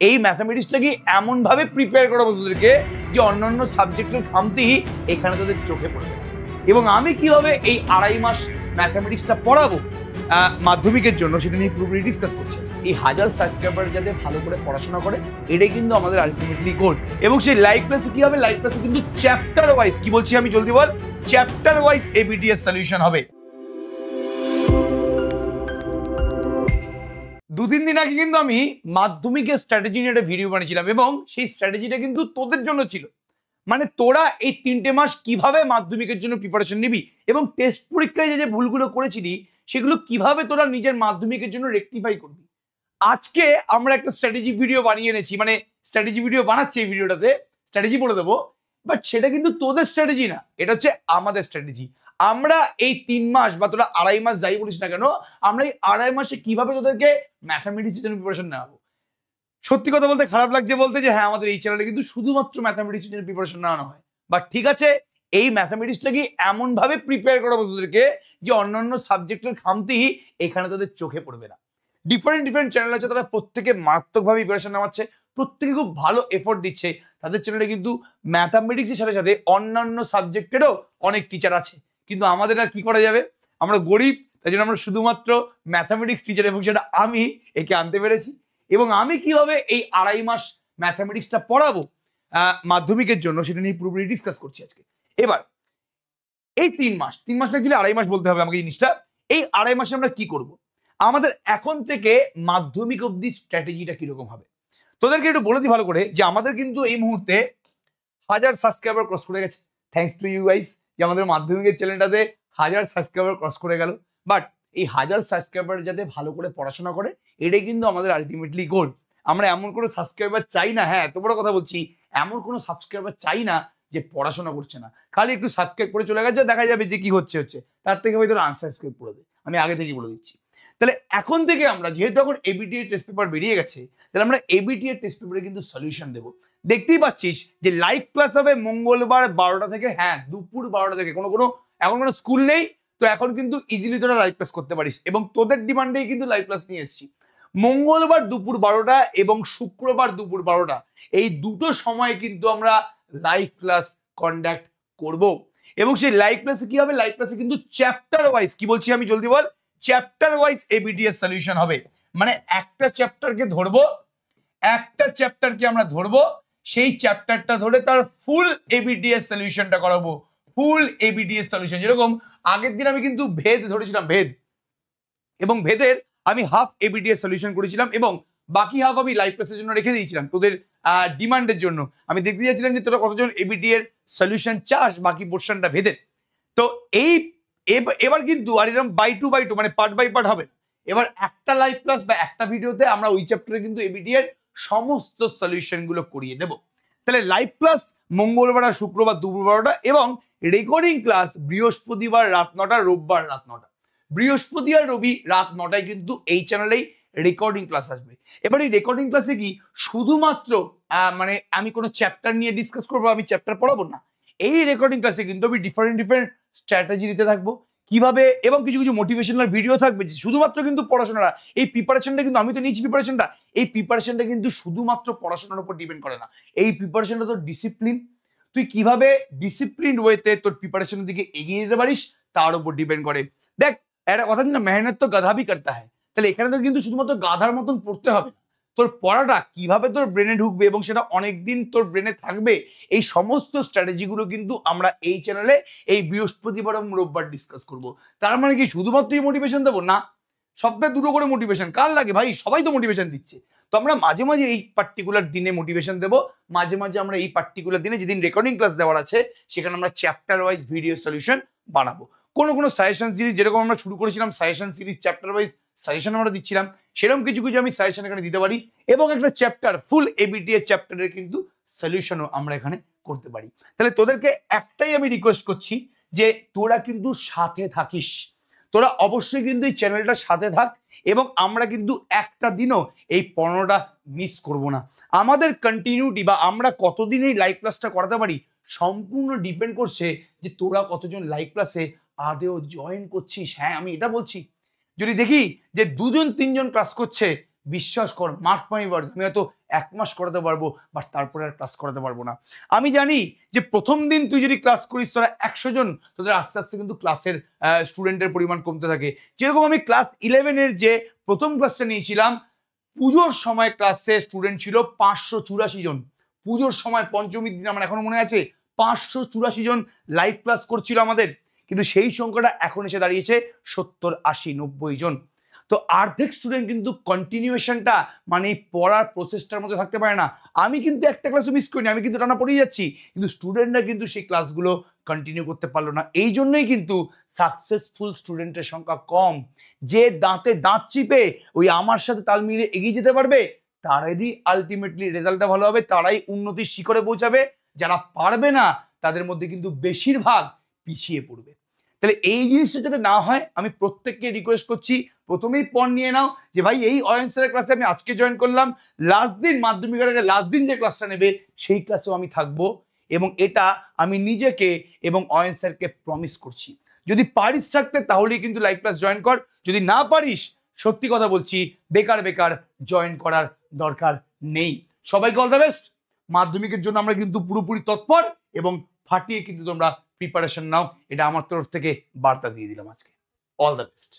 এই ম্যাথামেটিক্সটাকে এমন ভাবে প্রিপেয়ার করাবো তোদেরকে যে অন্যান্য সাবজেক্টের খামতি এখানে তোদের চোখে পড়বে না। এবং আমি কিভাবে এই 2.5 মাস ম্যাথামেটিক্সটা পড়াবো মাধ্যমিকের জন্য সেটা নিয়ে পুরোপুরি ডিসকাস করছি। এই 1000 সাবস্ক্রাইবার যাতে ভালো করে পড়াশোনা করে এটাই কিন্তু আমাদের আলটিমেটলি গোল। এবং সেই লাইভ ক্লাসে কি হবে, লাইভ ক্লাসে কিন্তু চ্যাপ্টার ওয়াইজ, কি বলছি আমি জলদি বল, চ্যাপ্টার ওয়াইজ এবিটিএস সলিউশন হবে। 2-3 দিন আগে কিন্তু আমি মাধ্যমিকের স্ট্র্যাটেজি নিয়ে একটা ভিডিও বানিয়েছিলাম এবং সেই স্ট্র্যাটেজিটা কিন্তু তোদের জন্য ছিল। মানে তোরা এই 3টে মাস কিভাবে মাধ্যমিকের জন্য প্রিপারেশন নিবি এবং টেস্ট পরীক্ষায় যে ভুলগুলো করেছিলি সেগুলো কিভাবে তোরা নিজের মাধ্যমিকের জন্য রেকটিফাই করবি। আজকে আমরা একটা স্ট্র্যাটেজি ভিডিও বানিয়ে এনেছি, মানে স্ট্র্যাটেজি ভিডিও বানাচ্ছি, এই ভিডিওটাতে স্ট্র্যাটেজি বলে দেবো, বাট সেটা কিন্তু তোদের স্ট্র্যাটেজি না, এটা হচ্ছে আমাদের স্ট্র্যাটেজি। আমরা এই 3 মাস বা তোরা 2.5 মাস যাই বলিস না কেন, আমরা এই 2.5 মাসে কিভাবে তোদেরকে ম্যাথামেটিক্সের জন্য প্রিপারেশন নেওয়াবো। সত্যি কথা বলতে খারাপ লাগছে বলতে যে হ্যাঁ, আমাদের এই চ্যানেলে কিন্তু শুধুমাত্র ম্যাথামেটিক্সের জন্য প্রিপারেশন নেওয়ানো হয়, বাট ঠিক আছে, এই ম্যাথামেটিক্সটাকে এমন ভাবে প্রিপেয়ার করাবো তোদেরকে যে অন্যান্য সাবজেক্টের খামতি এখানে তোদের চোখে পড়বে না। ডিফারেন্ট চ্যানেল আছে, তারা প্রত্যেকে মারাত্মকভাবে প্রিপারেশন নেওয়াচ্ছে, প্রত্যেকে খুব ভালো এফোর্ট দিচ্ছে। তাদের চ্যানেলে কিন্তু ম্যাথামেটিক্সের সাথে সাথে অন্যান্য সাবজেক্টেরও অনেক টিচার আছে, কিন্তু আমাদের আর কি করা যাবে, আমরা গরিব, তাই জন্য আমরা শুধুমাত্র ম্যাথামেটিক্স টিচার, এবং সেটা আমি একে আনতে পেরেছি। এবং আমি কিভাবে এই 2.5 মাস ম্যাথামেটিক্সটা পড়াবো মাধ্যমিকের জন্য সেটা নিয়ে পুরোপুরি ডিসকাস করছি আজকে। এবার এই 3 মাস না, কি 2.5 মাস বলতে হবে আমাকে জিনিসটা, এই 2.5 মাসে আমরা কি করব, আমাদের এখন থেকে মাধ্যমিক অবধি স্ট্র্যাটেজিটা কিরকম হবে তোদেরকে একটু বলে দিই ভালো করে। যে আমাদের কিন্তু এই মুহূর্তে 1000 সাবস্ক্রাইবার ক্রস করে গেছে, থ্যাঙ্কস টু ইউ গাইস, যে আমাদের মাধ্যমিকের চ্যানেলটাতে 1000 সাবস্ক্রাইবার ক্রস করে গেল। বাট এই 1000 সাবস্ক্রাইবার যাতে ভালো করে পড়াশোনা করে এটাই কিন্তু আমাদের আলটিমেটলি গোল। আমরা এমন কোনো সাবস্ক্রাইবার চাই না, হ্যাঁ এত বড় কথা বলছি, এমন কোনো সাবস্ক্রাইবার চাই না যে পড়াশোনা করছে না, খালি একটু সাবস্ক্রাইব করে চলে গেছে, দেখা যাবে যে কি হচ্ছে, তার থেকে হয়তো আনসাবস্ক্রাইব করে দেয়, আমি আগে থেকেই বলে দিচ্ছি। তাহলে এখন থেকে আমরা যেহেতু এখন এবিটিএ টেস্ট পেপার বেরিয়ে গেছে, তাহলে আমরা এবিটিএ টেস্ট পেপারে কিন্তু সলিউশন দেবো। দেখতেই পাচ্ছিস যে লাইভ ক্লাস হবে মঙ্গলবার 12টা থেকে, হ্যাঁ দুপুর 12টা থেকে, এখন কোনো স্কুল নেই, তো এখন কিন্তু ইজিলি তোরা লাইভ ক্লাস করতে পারিস, এবং তোদের ডিমান্ডেই কিন্তু লাইভ ক্লাস নিয়ে এসেছি। মঙ্গলবার দুপুর 12টা এবং শুক্রবার দুপুর 12টা, এই দুটো সময় কিন্তু আমরা লাইভ ক্লাস কন্ডাক্ট করব। এবং সেই লাইভ ক্লাসে কি হবে, লাইভ ক্লাসে কিন্তু চ্যাপ্টার ওয়াইজ, কি বলছি আমি জলদি বল, চ্যাপ্টার ওয়াইজ এবিটিএস সলিউশন হবে। মানে একটা চ্যাপ্টারকে আমরা ধরবো, সেই চ্যাপ্টারটা ধরে তার ফুল এবিটিএস সলিউশনটা করাবো, ফুল এবিটিএস সলিউশন। যেরকম আগের দিন আমি কিন্তু ভেদ ধরেছিলাম, এবং ভেদের আমি হাফ এবিটিএস সলিউশন করেছিলাম, এবং বাকি হাফ আমি লাইভ ক্লাসের জন্য রেখে দিয়েছিলাম তোদের ডিমান্ডের জন্য। আমি দেখতে যাচ্ছিলাম যে তোরা কতজন এবিটিএর সলিউশন চাস বাকি পোর্শনটা ভেদের। তো এবার কিন্তু আর এরকম বাই টু মানে পার্ট বাই পার্ট হবে। এবার একটা লাইভ ক্লাস বা একটা ভিডিওতে আমরা ওই চ্যাপ্টারে কিন্তু এবিটিএর সমস্ত সলিউশন গুলো করিয়ে দেব। তাহলে লাইভ ক্লাস মঙ্গলবার আর শুক্রবার দুপুর 12টা, এবং রেকর্ডিং ক্লাস বৃহস্পতিবার রাত 9টা, রোববার রাত 9টা। বৃহস্পতি আর রবি রাত 9টায় কিন্তু এই চ্যানেলেই রেকর্ডিং ক্লাস আসবে। এবার এই রেকর্ডিং ক্লাসে কি শুধুমাত্র মানে আমি কোনো চ্যাপ্টার নিয়ে ডিসকাস করবো, আমি চ্যাপ্টার পড়াবো না, এই রেকর্ডিং ক্লাসে কিন্তু আমি ডিফারেন্ট স্ট্র্যাটেজি দিতে থাকবো কিভাবে, এবং কিছু মোটিভেশনাল ভিডিও থাকবে। শুধুমাত্র কিন্তু পড়াশোনাটা, এই প্রিপারেশনটা কিন্তু আমি তো নিচ্ছি প্রিপারেশনটা, এই প্রিপারেশনটা কিন্তু শুধুমাত্র পড়াশোনার উপর ডিপেন্ড করে না, এই প্রিপারেশনটা তোর ডিসিপ্লিন, তুই কিভাবে ডিসিপ্লিন ওয়েতে তোর প্রিপারেশনের দিকে এগিয়ে যেতে পারিস তার উপর ডিপেন্ড করে। দেখ একটা কথা না, মেহনত তো গাধা ভি করতা হয়, তাহলে এখানে তো কিন্তু শুধুমাত্র গাধার মতন পড়তে হবে না, তোর পড়াটা কিভাবে তোর ব্রেনে ঢুকবে এবং সেটা অনেকদিন তোর ব্রেনে থাকবে, এই সমস্ত স্ট্র্যাটেজিগুলো কিন্তু আমরা এই চ্যানেলে এই বৃহস্পতিবার এবং রোববার ডিসকাস করব। তার মানে কি শুধুমাত্রই মোটিভেশন দেবো না, সপ্তাহে 2টো করে মোটিভেশন কার লাগে ভাই, সবাই তো মোটিভেশন দিচ্ছে। তো আমরা মাঝে মাঝে এই পার্টিকুলার দিনে মোটিভেশন দেবো, মাঝে মাঝে আমরা এই পার্টিকুলার দিনে যেদিন রেকর্ডিং ক্লাস দেওয়ার আছে সেখানে আমরা চ্যাপ্টার ওয়াইজ ভিডিও সলিউশন বানাবো। কোনো সাজেশন সিরিজ, যেরকম আমরা শুরু করেছিলাম suggestion series, chapter wise suggestion আমরা দিচ্ছিলাম, সেরকম কিছু আমি সাজেশন এখানে দিতে পারি, এবং একটা চ্যাপ্টার ফুল এবিটিএ চ্যাপ্টারের কিন্তু সলিউশনও আমরা এখানে করতে পারি। তাহলে তোদেরকে একটাই আমি রিকোয়েস্ট করছি যে তোরা কিন্তু সাথে থাকিস, তোরা অবশ্যই কিন্তু এই চ্যানেলটার সাথে থাক, এবং আমরা কিন্তু একটা দিনও এই পড়ানোটা মিস করব না। আমাদের কন্টিনিউটি বা আমরা কতদিন এই লাইভ ক্লাসটা করাতে পারি সম্পূর্ণ ডিপেন্ড করছে যে তোরা কতজন লাইভ ক্লাসে আদেও জয়েন করছিস। হ্যাঁ আমি এটা বলছি, যদি দেখি যে 2-3 জন ক্লাস করছে, বিশ্বাস কর মার্ক মাই ওয়ার্ডস, আমি হয়তো 1 মাস করাতে পারবো, বাট তারপরে আর ক্লাস করাতে পারবো না। আমি জানি যে প্রথম দিন তুই যদি ক্লাস করিস তোরা 100 জন, তোদের আস্তে আস্তে কিন্তু ক্লাসের স্টুডেন্টের পরিমাণ কমতে থাকে। যেরকম আমি ক্লাস 11-এর যে প্রথম ক্লাসটা নিয়েছিলাম, পুজোর সময় ক্লাসে স্টুডেন্ট ছিল 584 জন। পুজোর সময় পঞ্চমীর দিন আমার এখনো মনে আছে 584 জন লাইভ ক্লাস করছিল আমাদের, কিন্তু সেই সংখ্যাটা এখন এসে দাঁড়িয়েছে 70, 80, 90 জন। তো অর্ধেক স্টুডেন্ট কিন্তু কন্টিনিউয়েশনটা মানে পড়ার প্রসেসটার মধ্যে থাকতে পারে না। আমি কিন্তু একটা ক্লাসও মিস করিনি, আমি কিন্তু টানা পড়েই যাচ্ছি, কিন্তু স্টুডেন্টরা কিন্তু সেই ক্লাসগুলো কন্টিনিউ করতে পারলো না। এই জন্যই কিন্তু সাকসেসফুল স্টুডেন্টের সংখ্যা কম। যে দাঁতে দাঁত চিপে ওই আমার সাথে তাল মিলিয়ে এগিয়ে যেতে পারবে তারাই আলটিমেটলি রেজাল্টটা ভালো হবে, তারাই উন্নতির শিখরে পৌঁছাবে। যারা পারবে না তাদের মধ্যে কিন্তু বেশিরভাগ পিছিয়ে পড়বে। তাহলে এই জিনিসটা যাতে না হয় আমি প্রত্যেককে রিকোয়েস্ট করছি, প্রথমেই পণ নিয়ে নাও যে ভাই এই অয়ন স্যারের ক্লাসে আমি আজকে জয়েন করলাম, লাস্ট দিন মাধ্যমিকের আগে লাস্ট দিন যে ক্লাসটা নেবে সেই ক্লাসেও আমি থাকবো, এবং এটা আমি নিজেকে এবং অয়ন স্যারকে প্রমিস করছি। যদি পারিস থাকতে তাহলেই কিন্তু লাইভ ক্লাস জয়েন কর, যদি না পারিস সত্যি কথা বলছি বেকার বেকার জয়েন করার দরকার নেই। সবাইকে অল দ্য বেস্ট। মাধ্যমিকের জন্য আমরা কিন্তু পুরোপুরি তৎপর, এবং ফাটিয়ে কিন্তু তোমরা প্রিপারেশন নাও, এটা আমার তরফ থেকে বার্তা দিয়ে দিলাম আজকে। All the best.